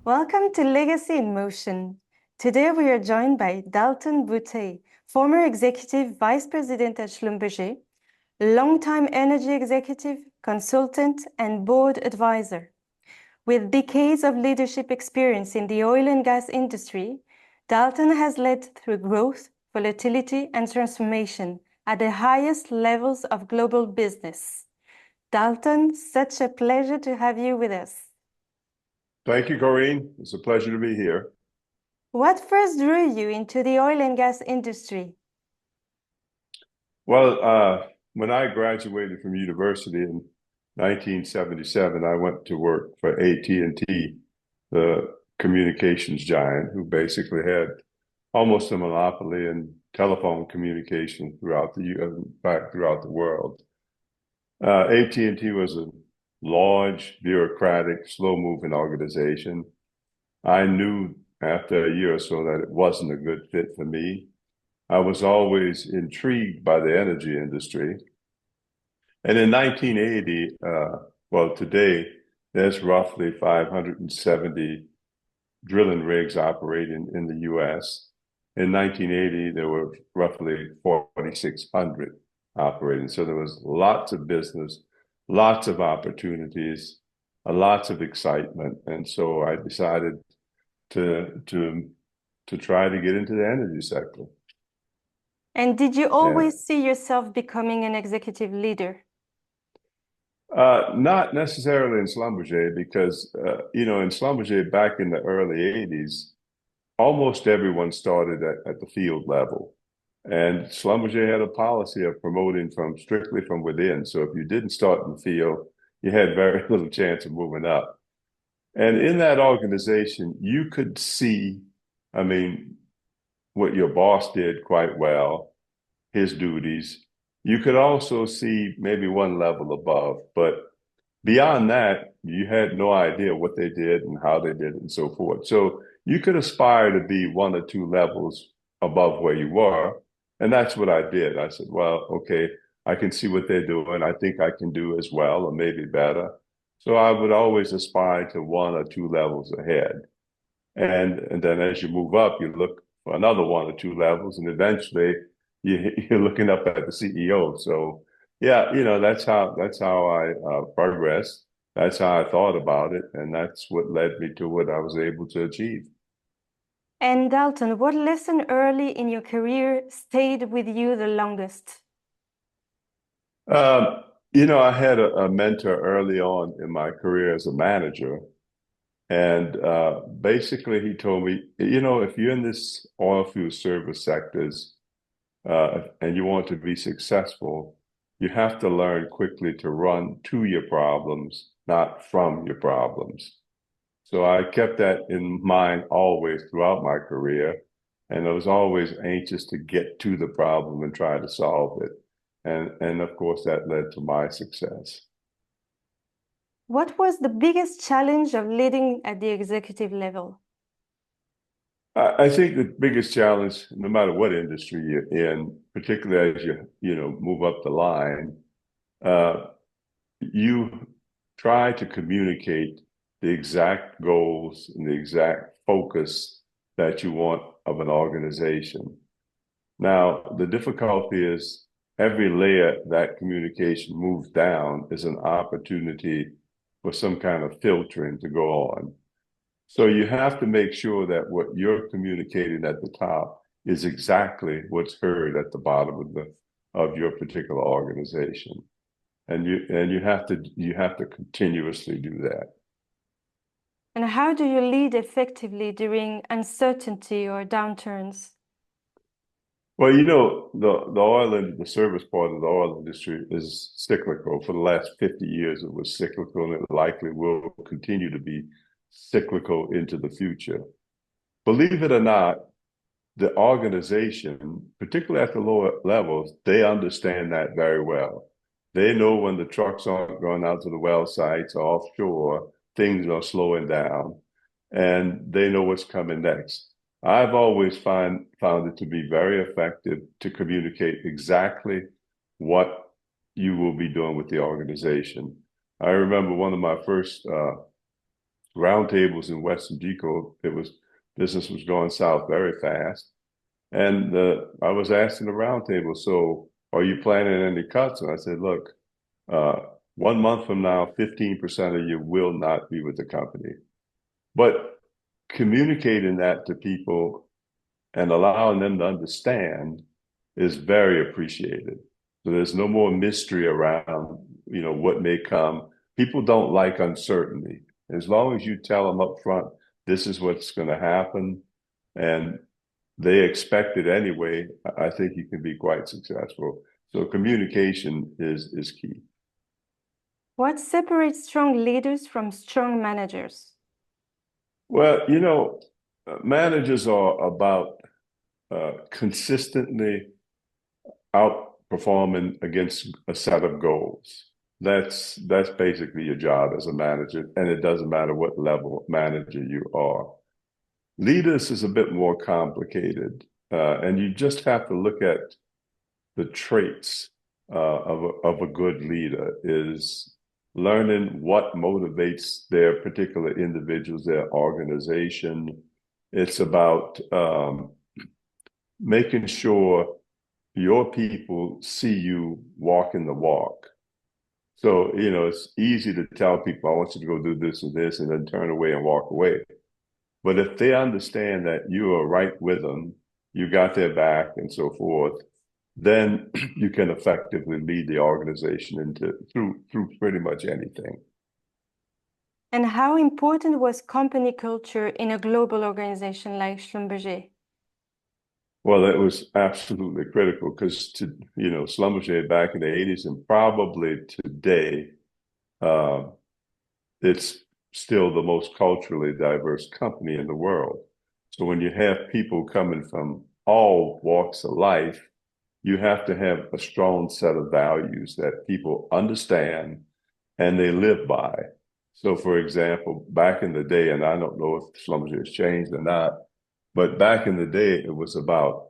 Welcome to Legacy in Motion. Today we are joined by Dalton Boutte, former Executive Vice President at Schlumberger, longtime energy executive, consultant, and board advisor. With decades of leadership experience in the oil and gas industry, Dalton has led through growth, volatility, and transformation at the highest levels of global business. Dalton, such a pleasure to have you with us. Thank you, Corrine. It's a pleasure to be here. What first drew you into the oil and gas industry? Well, when I graduated from university in 1977, I went to work for AT&T, the communications giant, who basically had almost a monopoly in telephone communication throughout throughout the world. AT&T was a large, bureaucratic, slow-moving organization. I knew after a year or so that it wasn't a good fit for me. I was always intrigued by the energy industry. And in 1980, well, today, there's roughly 570 drilling rigs operating in the US. In 1980, there were roughly 4,600 operating. So there was lots of business, lots of opportunities, lots of excitement. And so I decided to try to get into the energy sector. And did you always see yourself becoming an executive leader? Not necessarily in Schlumberger because, in Schlumberger back in the early 80s, almost everyone started at the field level. And Schlumberger had a policy of promoting strictly from within. So if you didn't start in the field, you had very little chance of moving up. And in that organization, you could see, what your boss did quite well, his duties. You could also see maybe one level above, but beyond that, you had no idea what they did and how they did it and so forth. So you could aspire to be one or two levels above where you were. And that's what I did. I said, well, okay, I can see what they're doing. I think I can do as well, or maybe better. So I would always aspire to one or two levels ahead. And then as you move up, you look for another one or two levels, and eventually you're looking up at the CEO. So yeah, that's how I progressed. That's how I thought about it, and that's what led me to what I was able to achieve. And Dalton, what lesson early in your career stayed with you the longest? I had a mentor early on in my career as a manager. And basically, he told me, if you're in this oil field service sectors and you want to be successful, you have to learn quickly to run to your problems, not from your problems. So I kept that in mind always throughout my career. And I was always anxious to get to the problem and try to solve it. And of course, that led to my success. What was the biggest challenge of leading at the executive level? I think the biggest challenge, no matter what industry you're in, particularly as you move up the line, uh, you try to communicate the exact goals and the exact focus that you want of an organization. Now, the difficulty is every layer that communication moves down is an opportunity for some kind of filtering to go on. So you have to make sure that what you're communicating at the top is exactly what's heard at the bottom of your particular organization. And you have to continuously do that. And how do you lead effectively during uncertainty or downturns? Well, the oil and the service part of the oil industry is cyclical. For the last 50 years, it was cyclical, and it likely will continue to be cyclical into the future. Believe it or not, the organization, particularly at the lower levels, they understand that very well. They know when the trucks aren't going out to the well sites or offshore, things are slowing down, and they know what's coming next. I've always found it to be very effective to communicate exactly what you will be doing with the organization. I remember one of my first roundtables in Western Deco. Business was going south very fast. And I was asking the roundtable, so are you planning any cuts? And I said, look, uh, 1 month from now, 15% of you will not be with the company. But communicating that to people and allowing them to understand is very appreciated. So there's no more mystery around, what may come. People don't like uncertainty. As long as you tell them up front, this is what's going to happen, and they expect it anyway, I think you can be quite successful. So communication is key. What separates strong leaders from strong managers? Well, managers are about consistently outperforming against a set of goals. That's basically your job as a manager, and it doesn't matter what level manager you are. Leaders is a bit more complicated, and you just have to look at the traits of a good leader is learning what motivates their particular individuals, their organization. It's about making sure your people see you walking the walk. So, it's easy to tell people, I want you to go do this and this, and then turn away and walk away. But if they understand that you are right with them, you got their back and so forth, then you can effectively lead the organization through pretty much anything. And how important was company culture in a global organization like Schlumberger? Well, it was absolutely critical because Schlumberger back in the 80s and probably today, uh, it's still the most culturally diverse company in the world. So when you have people coming from all walks of life, you have to have a strong set of values that people understand and they live by. So, for example, back in the day, and I don't know if Schlumberger has changed or not, but back in the day, it was about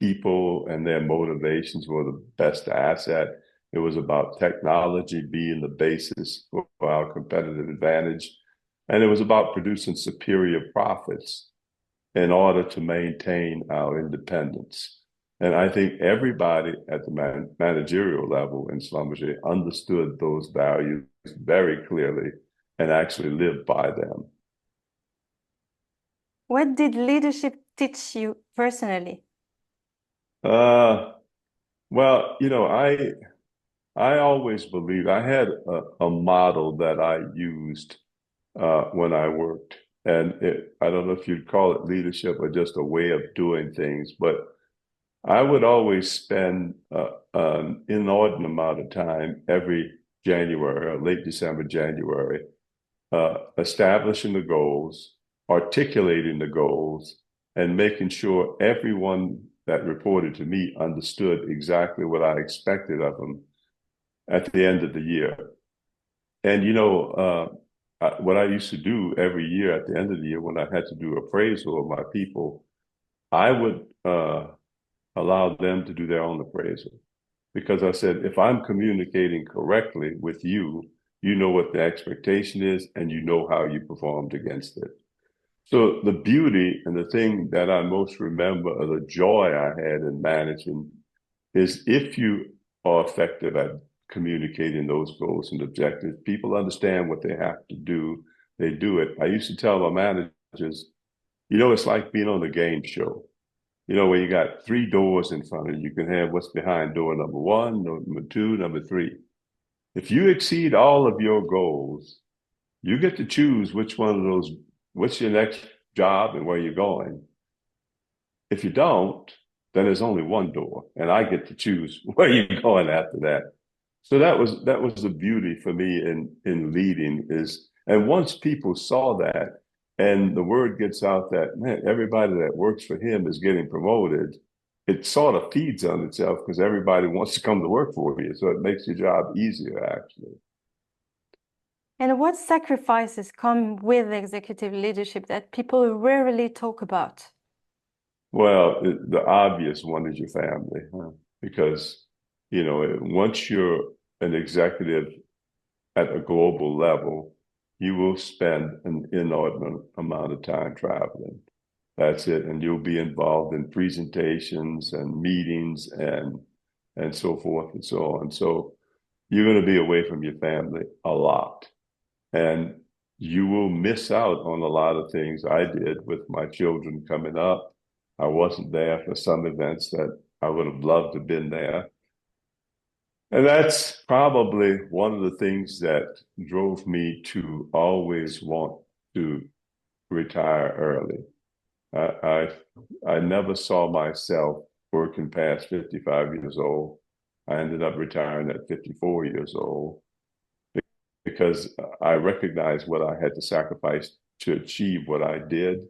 people and their motivations were the best asset. It was about technology being the basis for our competitive advantage. And it was about producing superior profits in order to maintain our independence. And I think everybody at the managerial level in Schlumberger understood those values very clearly and actually lived by them. What did leadership teach you personally? Uh, well, I always believed I had a model that I used when I worked. And I don't know if you'd call it leadership or just a way of doing things, but I would always spend an inordinate amount of time every January or late December, January, establishing the goals, articulating the goals, and making sure everyone that reported to me understood exactly what I expected of them at the end of the year. And what I used to do every year at the end of the year when I had to do appraisal of my people, I would allow them to do their own appraisal. Because I said, if I'm communicating correctly with you, you know what the expectation is and you know how you performed against it. So the beauty and the thing that I most remember of the joy I had in managing is if you are effective at communicating those goals and objectives, people understand what they have to do, they do it. I used to tell my managers, it's like being on a game show. Where you got three doors in front of you. You can have what's behind door number one, number two, number three. If you exceed all of your goals, you get to choose which one of those, what's your next job and where you're going. If you don't, then there's only one door, and I get to choose where you're going after that. So that was the beauty for me in leading is, and once people saw that, and the word gets out that man, everybody that works for him is getting promoted, it sort of feeds on itself because everybody wants to come to work for you. So it makes your job easier, actually. And what sacrifices come with executive leadership that people rarely talk about? Well, the obvious one is your family, huh? Because, once you're an executive at a global level, you will spend an inordinate amount of time traveling. That's it. And you'll be involved in presentations and meetings and so forth and so on. So you're going to be away from your family a lot. And you will miss out on a lot of things I did with my children coming up. I wasn't there for some events that I would have loved to have been there. And that's probably one of the things that drove me to always want to retire early. I I never saw myself working past 55 years old. I ended up retiring at 54 years old because I recognized what I had to sacrifice to achieve what I did.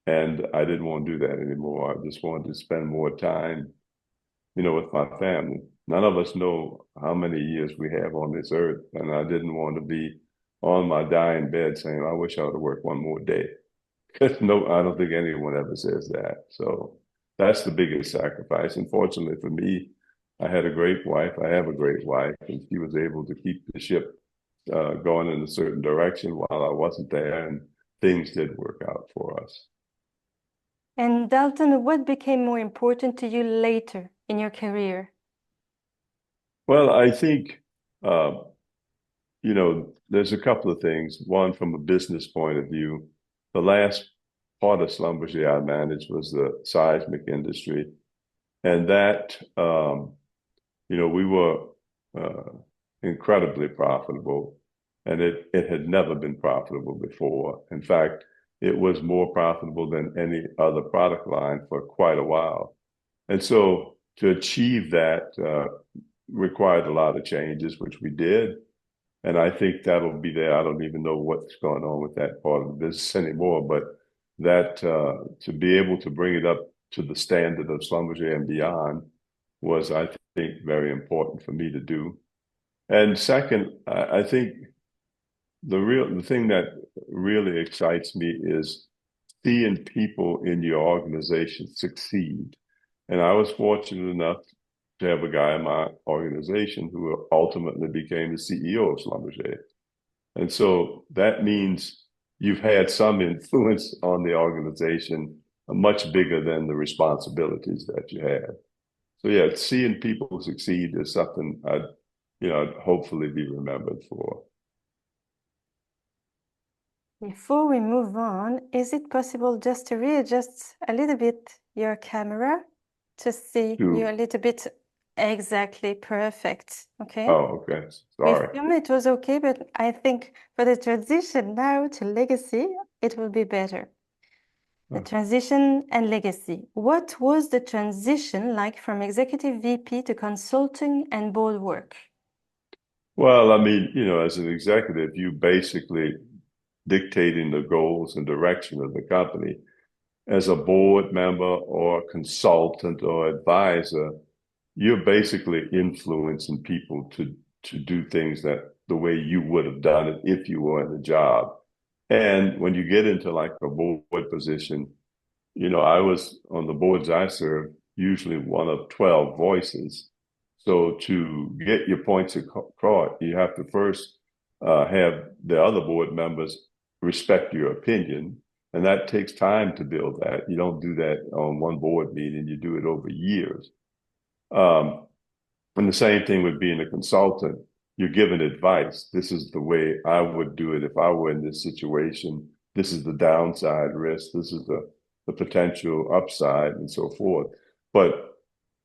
And I didn't want to do that anymore. I just wanted to spend more time, with my family. None of us know how many years we have on this earth. And I didn't want to be on my dying bed saying, I wish I would have worked one more day. No, I don't think anyone ever says that. So that's the biggest sacrifice. And fortunately for me, I had a great wife. I have a great wife, and she was able to keep the ship going in a certain direction while I wasn't there, and things did work out for us. And Dalton, what became more important to you later in your career? Well, I think, uh, there's a couple of things. One, from a business point of view, the last part of Schlumberger I managed was the seismic industry. And that, we were uh, incredibly profitable, and it had never been profitable before. In fact, it was more profitable than any other product line for quite a while. And so to achieve that required a lot of changes, which we did. And I think that'll be there. I don't even know what's going on with that part of the business anymore, but that to be able to bring it up to the standard of Schlumberger and beyond was, I think, very important for me to do. And second, I think the thing that really excites me is seeing people in your organization succeed. And I was fortunate enough to have a guy in my organization who ultimately became the CEO of Schlumberger. And so that means you've had some influence on the organization much bigger than the responsibilities that you had. So yeah, seeing people succeed is something I'd hopefully be remembered for. Before we move on, is it possible just to readjust a little bit your camera to see you a little bit exactly perfect? Okay. Oh, okay. Sorry. With film, it was okay, but I think for the transition now to legacy, it will be better. The transition and legacy. What was the transition like from executive VP to consulting and board work? Well, I mean, as an executive, you basically dictating the goals and direction of the company. As a board member or consultant or advisor, you're basically influencing people to do things that the way you would have done it if you were in the job. And when you get into like a board position, I was on the boards I served, usually one of 12 voices. So to get your points across, you have to first have the other board members respect your opinion. And that takes time to build that. You don't do that on one board meeting, you do it over years. And the same thing with being a consultant. You're given advice. This is the way I would do it if I were in this situation. This is the downside risk. This is the potential upside and so forth. But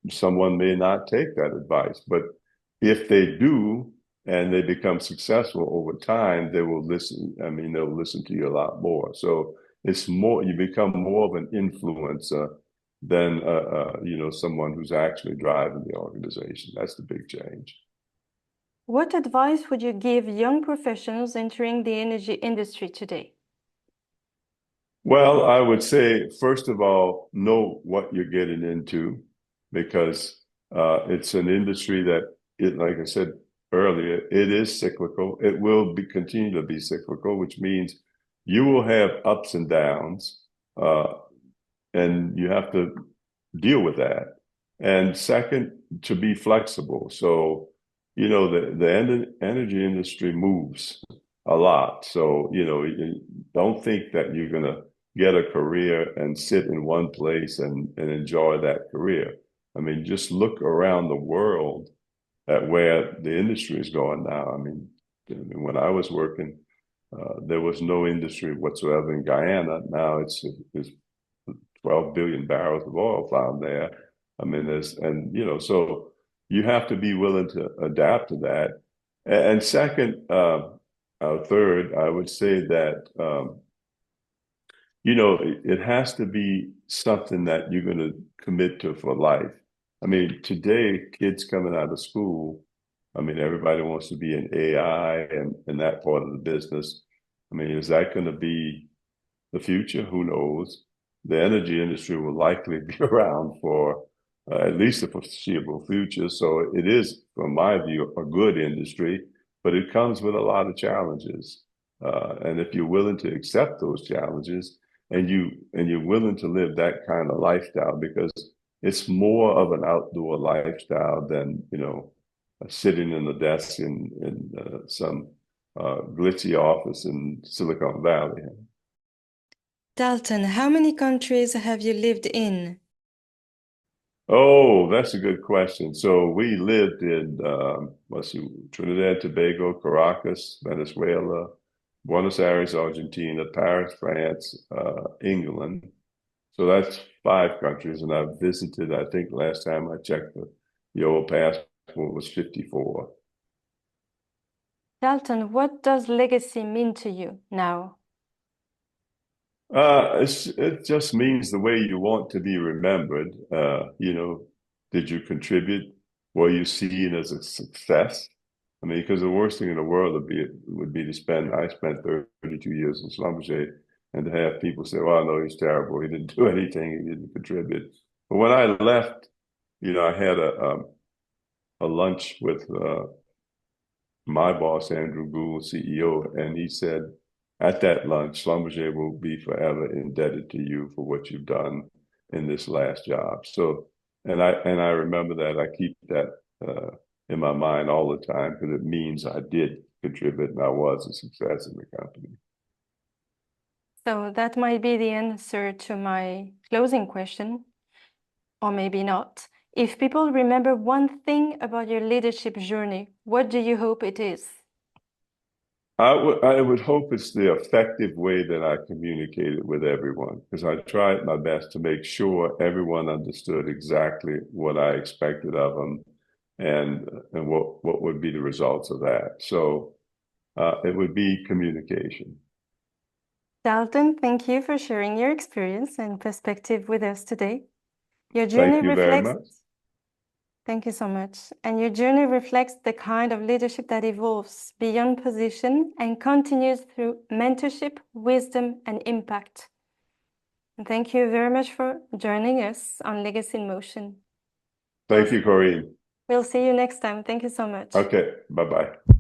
someone may not take that advice. But if they do and they become successful over time, they will listen. I mean, they'll listen to you a lot more. So it's more, you become more of an influencer than someone who's actually driving the organization. That's the big change. What advice would you give young professionals entering the energy industry today? Well, I would say, first of all, know what you're getting into, because it's an industry that, like I said earlier, it is cyclical. It will continue to be cyclical, which means you will have ups and downs, and you have to deal with that. And second, to be flexible. So, the energy industry moves. a lot. So, you don't think that you're going to get a career and sit in one place and enjoy that career. I mean, just look around the world at where the industry is going now. I mean, when I was working, there was no industry whatsoever in Guyana. Now it's 12 billion barrels of oil found there. I mean, so you have to be willing to adapt to that. And second, third, I would say that, it has to be something that you're going to commit to for life. I mean, today, kids coming out of school, I mean, everybody wants to be in AI and that part of the business. I mean, is that going to be the future? Who knows? The energy industry will likely be around for at least the foreseeable future. So it is, from my view, a good industry, but it comes with a lot of challenges. And if you're willing to accept those challenges and you're willing to live that kind of lifestyle, because it's more of an outdoor lifestyle than, sitting in the desk in some glitzy office in Silicon Valley. Dalton, how many countries have you lived in? Oh, that's a good question. So we lived in, let's see, Trinidad, Tobago, Caracas, Venezuela, Buenos Aires, Argentina, Paris, France, England. So that's 5 countries, and I've visited, I think last time I checked, the old passport was 54. Dalton, what does legacy mean to you now? It just means the way you want to be remembered. Did you contribute? Were you seen as a success? I mean, because the worst thing in the world would be to I spent 32 years in Schlumberger, and to have people say, "Well, no, he's terrible. He didn't do anything. He didn't contribute." But when I left, I had a lunch with my boss, Andrew Gould, CEO, and he said, at that lunch, Schlumberger will be forever indebted to you for what you've done in this last job. So, and I remember that. I keep that in my mind all the time, because it means I did contribute and I was a success in the company. So that might be the answer to my closing question, or maybe not. If people remember one thing about your leadership journey, what do you hope it is? I would hope it's the effective way that I communicated with everyone, because I tried my best to make sure everyone understood exactly what I expected of them and what would be the results of that. So it would be communication. Dalton, thank you for sharing your experience and perspective with us today. Your journey Thank you very reflects. much. Thank you so much. And your journey reflects the kind of leadership that evolves beyond position and continues through mentorship, wisdom, and impact. And thank you very much for joining us on Legacy in Motion. Thank you, Corinne. We'll see you next time. Thank you so much. Okay, bye-bye.